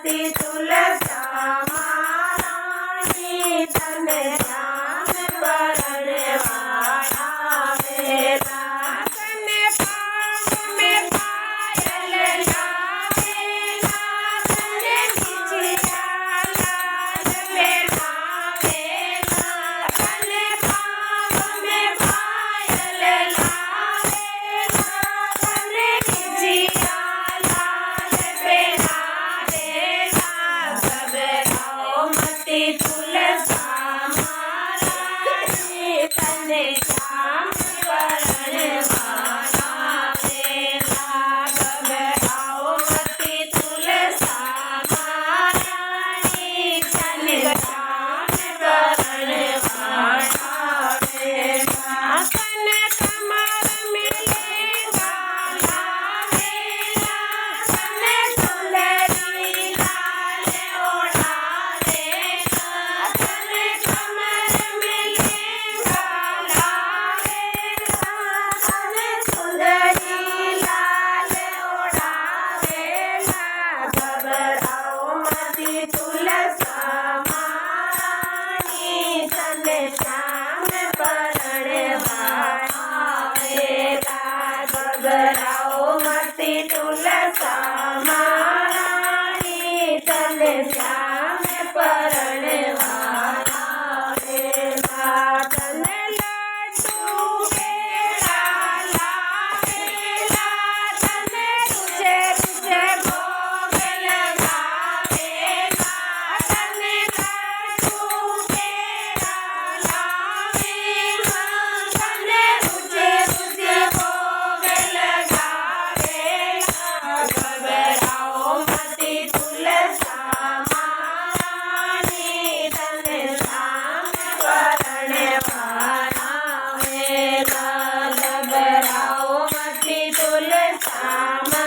મતી તુલસા મહારાણી તને શ્યામ પરણવાના વેલા તને પામ મેં પાયલ લાવેલા તને બીજિયા લાલ પહેરાવેલા તને પામ મેં પાયલ લાવેલા તને બીજિયા લાલ પહેરાવેલા ગભરાઓ મતી તુલસા મહારાણી તને શ્યામ પરણવાના વેલા ગભરાઓ મતી તુલસા મહારાણી તને શ્યામ પરણવાના વેલા તને કમર મિલેગા લાવેલા તને સુંદરી લાલ ઓઢાવેલા તને કમર મિલેગા લાવેલા તને સુંદરી લાલ ઓઢાવેલા ગભરાઓ મતી તુલસા મહારાણી તને શ્યામ પરણવાના વેલા ગભરાઓ મતી તુલસા મહારાણી તને શ્યામ પરણવાના વેલા તને લડ્ડુ કેળા લાવેલા તને તુજે તુજે ભોગ લગાવેલા તને લડ્ડુ કેળા લાવેલા તને તુજે તુજે ભોગ લગાવેલા ગભરાઓ મતી તુલસા મહારાણી તને શ્યામ પરણવાના વેલા ગભરાઓ મતી તુલસા